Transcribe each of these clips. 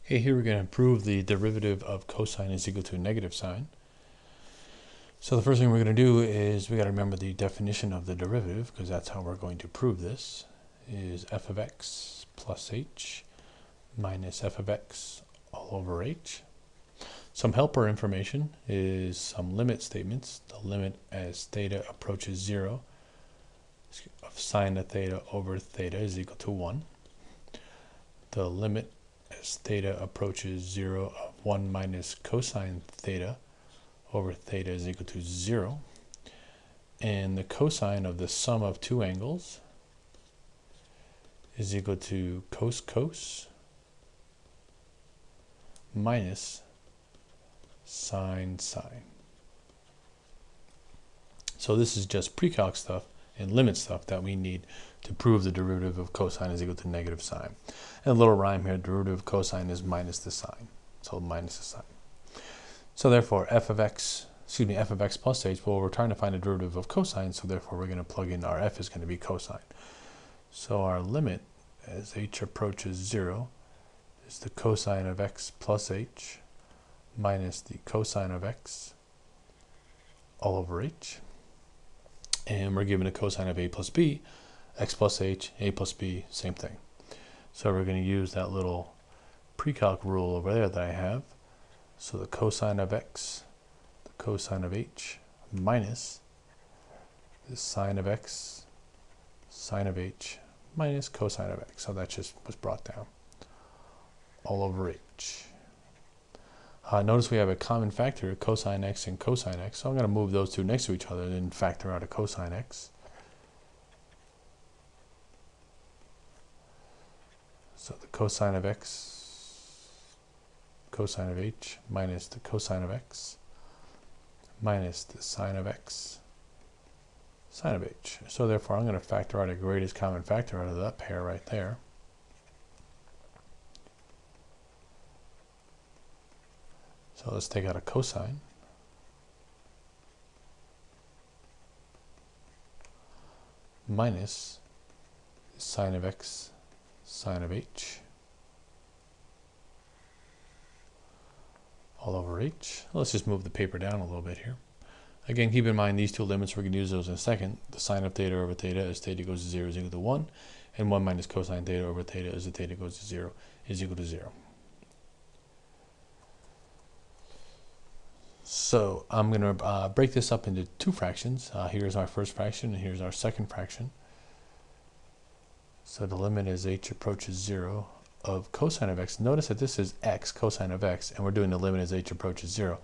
Okay, here we're going to prove the derivative of cosine is equal to a negative sign. So the first thing we're going to do is we got to remember the definition of the derivative, because that's how we're going to prove this, is f of x plus h minus f of x all over h. Some helper information is some limit statements. The limit as theta approaches 0 of sine of theta over theta is equal to 1. The limit as theta approaches 0 of 1 minus cosine theta over theta is equal to 0. And the cosine of the sum of two angles is equal to cos cos minus sine sine. So this is just pre-calc stuff and limit stuff that we need to prove the derivative of cosine is equal to negative sine. And a little rhyme here, derivative of cosine is minus the sine. So minus the sine. So therefore f of x plus h, well, we're trying to find a derivative of cosine, so therefore we're going to plug in our f is going to be cosine. So our limit as h approaches 0 is the cosine of x plus h minus the cosine of x all over h. And we're given a cosine of a plus b, x plus h, a plus b, same thing. So we're going to use that little pre-calc rule over there that I have. So the cosine of x, the cosine of h, minus the sine of x, sine of h, minus cosine of x. So that just was brought down all over h. Notice we have a common factor, cosine x and cosine x. So I'm going to move those two next to each other and then factor out a cosine x. So the cosine of x, cosine of h, minus the cosine of x, minus the sine of x, sine of h. So therefore I'm going to factor out a greatest common factor out of that pair right there. So let's take out a cosine. Minus the sine of x, sine of h, all over h. Let's just move the paper down a little bit here. Again, keep in mind these two limits, we're going to use those in a second. The sine of theta over theta as theta goes to 0 is equal to 1, and 1 minus cosine theta over theta as the theta goes to 0 is equal to 0. So I'm going to break this up into two fractions. Here's our first fraction and here's our second fraction. So the limit as h approaches 0 of cosine of x. Notice that this is x, cosine of x, and we're doing the limit as h approaches 0.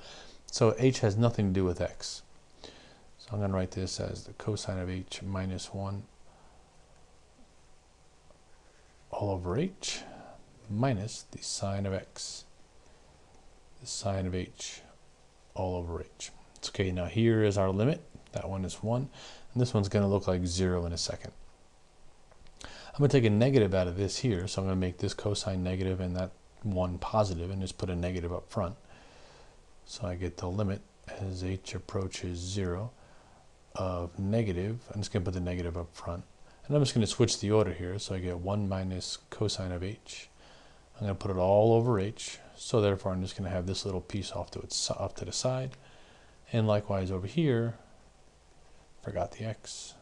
So h has nothing to do with x. So I'm going to write this as the cosine of h minus 1 all over h minus the sine of x, the sine of h all over h. Okay, now here is our limit. That one is 1, and this one's going to look like 0 in a second. I'm going to take a negative out of this here, so I'm going to make this cosine negative and that 1 positive, and just put a negative up front. So I get the limit as h approaches 0 of negative. I'm just going to put the negative up front. And I'm just going to switch the order here, so I get 1 minus cosine of h. I'm going to put it all over h, so therefore I'm just going to have this little piece off to the side. And likewise over here, forgot the x,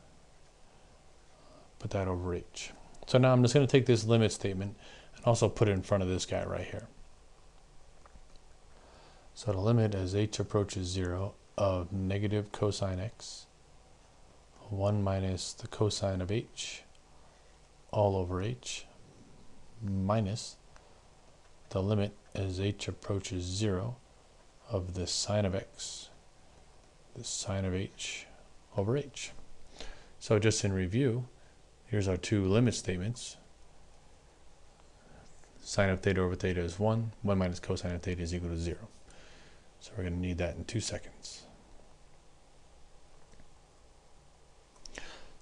put that over h. So now I'm just going to take this limit statement and also put it in front of this guy right here. So the limit as h approaches 0 of negative cosine x, 1 minus the cosine of h, all over h, minus the limit as h approaches 0 of the sine of x, the sine of h over h. So just in review, here's our two limit statements. Sine of theta over theta is 1. 1 minus cosine of theta is equal to 0. So we're going to need that in 2 seconds.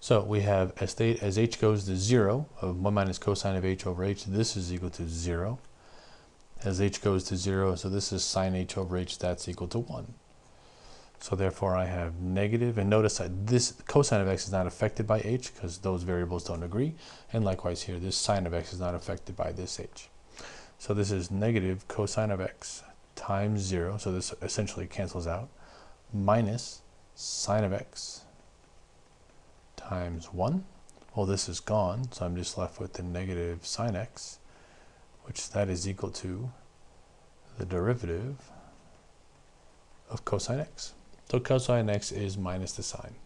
So we have as h goes to 0 of 1 minus cosine of h over h, this is equal to 0. As h goes to 0, so this is sine h over h, that's equal to 1. So therefore I have negative, and notice that this cosine of x is not affected by h because those variables don't agree, and likewise here this sine of x is not affected by this h. So this is negative cosine of x times 0, so this essentially cancels out, minus sine of x times 1. Well, this is gone, so I'm just left with the negative sine x, which that is equal to the derivative of cosine x. So cosine x is minus the sine.